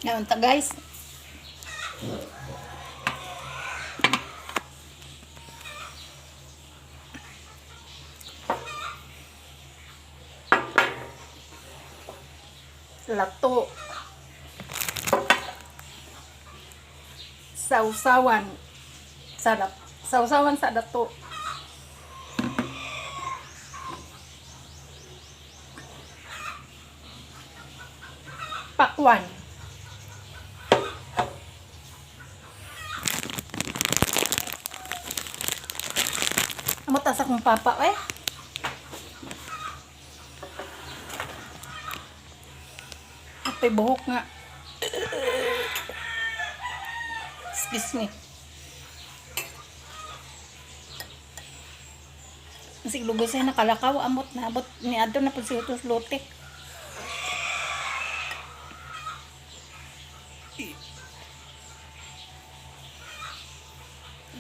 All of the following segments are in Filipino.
Ngayon ta guys. Lato. Sausawan. Sarap. Sausawan sa dato. Pakwan. Amot asa kong papa eh. Apay buhok nga. Excuse me. Masig lugos ay nakalakaw. Amot na. Abot ni Adto na po si Utos Lote.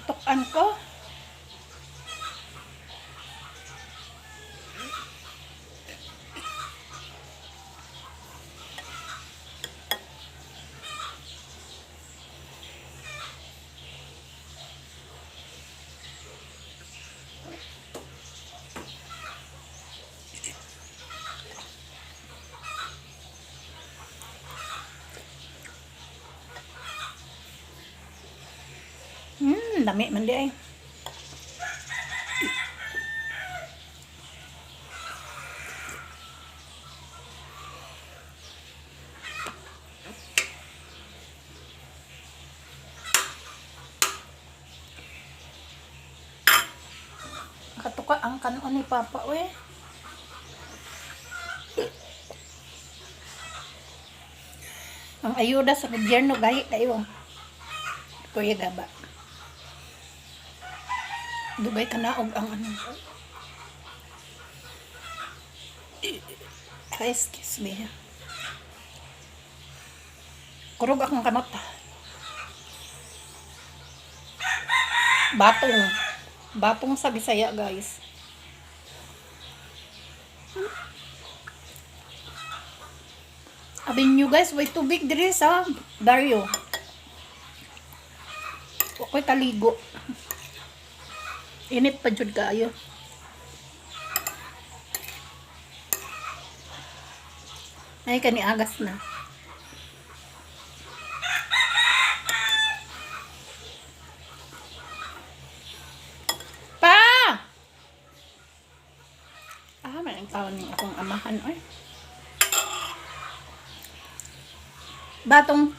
Tukan ko. Dami man di ay. Katuka ang kanon ni Papa we. Ang ayuda sa gobyerno gahi kayo. Kuya Gaba. Dugay kanaog ang ano. Excuse me. Kurog akong kamot. Batong. Batong sa Bisaya, guys. Abin nyo guys, way tubig diri sa Dario. Ako'y kaligo. Init pa jud kaayo. Ay kani agas na. Pa! Man ang tawon ng akong amahan oy. Batong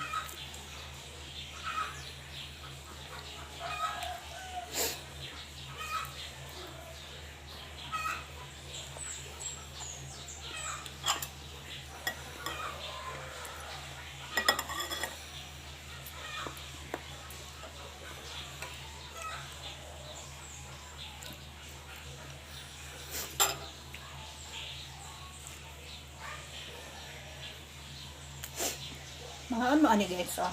mga ano ani guys oh.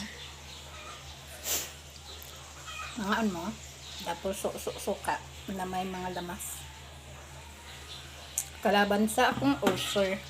Mga ano tapos suka na may mga lamas. Kalaban sa akong ulcer.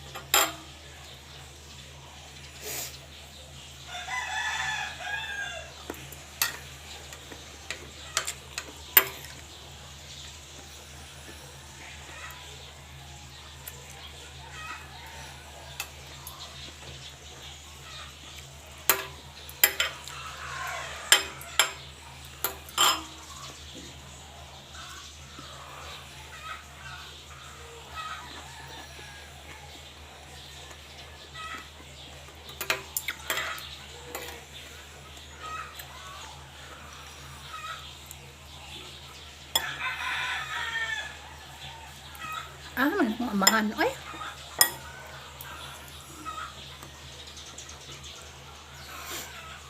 Man akong amahan oy.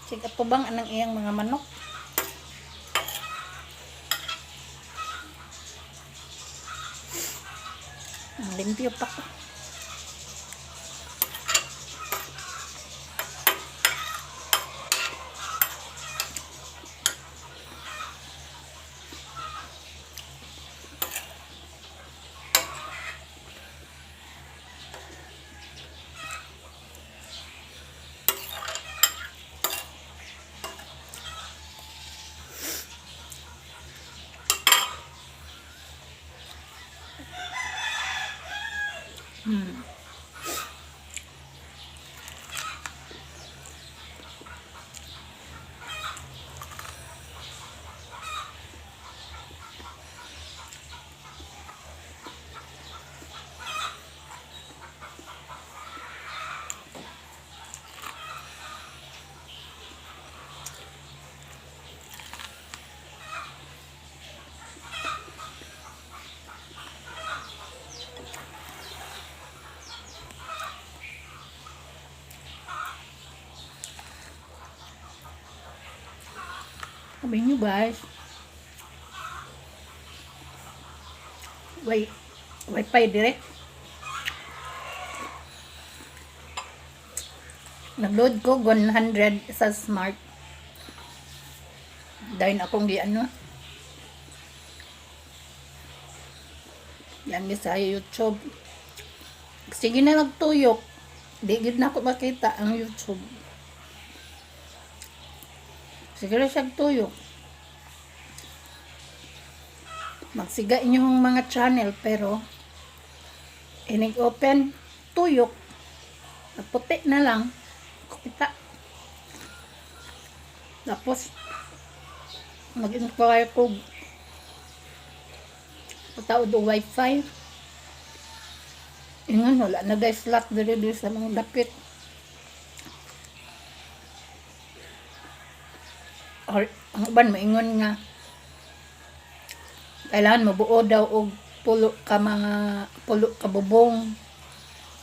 Sige po bang anang iyang mga manok? Ang limpyo pa ko. Hmm. Sabi nyo guys, wifi dire. Nag-load ko 100 sa smart. Dahil akong di ano. Yan sa YouTube. Sige na nagtuyok. Di gid na ako makita ang YouTube. Sige na siya tuyok. Magsiga inyong mga channel pero inig open tuyok. Puti na lang. Kita. Tapos mag-inquire ko pataod o wifi. Ingon wala na guys slot diri sa mga dapit. Or ang uban maingon nga kailangan mabuo daw og pulo ka bubong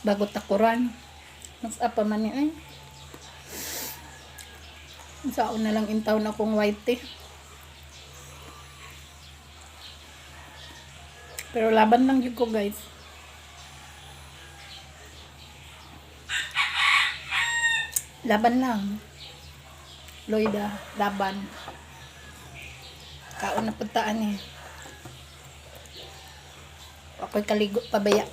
bago takuran. Mas apa man ni ay. Saan na lang intaw na akong white. Pero laban lang yun ko guys. Laban lang. Loida, laban. Kaon na puntaan eh. Ako'y kaligo pabaya.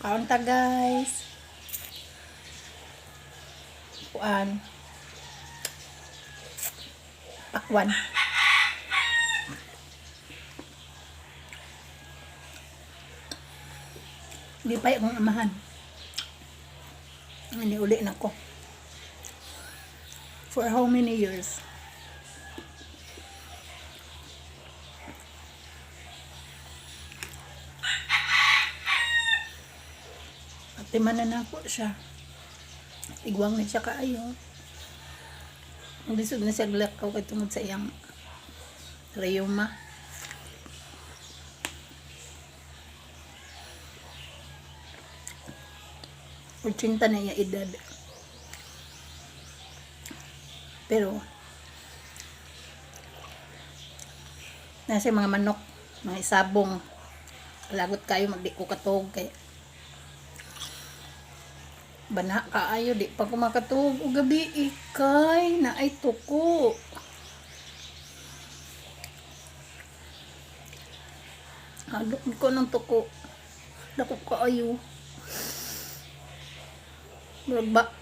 Kaon ta guys. Kuan. Pakwan. Di pa yung amahan. Hindi uli na ko. For how many years? Timanan na ako siya. Igwang na siya kaayo. Ang lisod na siya glakaw kay tungod sa iyang rayuma. 80 na iya edad. Pero nasa mga manok, mga isabong lagot kayo magdi ko katog kay bana kaayo di pa ko makatug og gabi ikay na ay tuko. Halo ko ng tuko. Dako kaayo.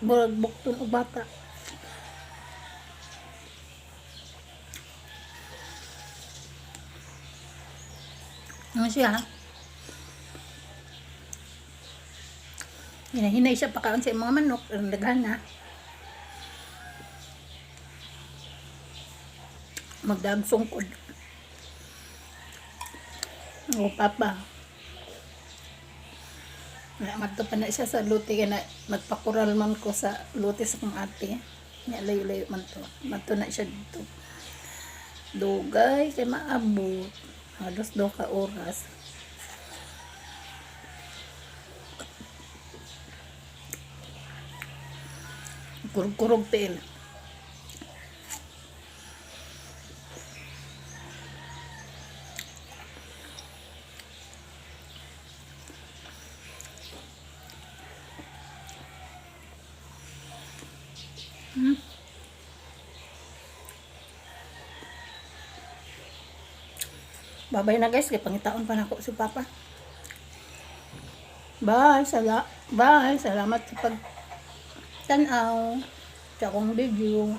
Burag bukton o bata. Ano siya? Hinahinay siya pakaon sa mga manok. Ang daghan na. Magdagsungkod. O papa. Magto pa na siya sa luti kaya na magpakural man ko sa luti sa kong ate. Nga layo-layo man to. Magto na siya dito. Dugay kay maabot. Halos 2 ka oras. Kurog-kurog tail. Babay na guys, kay pangitaon pa nako si Papa. Bye, salamat sa pag tanaw sa akong video.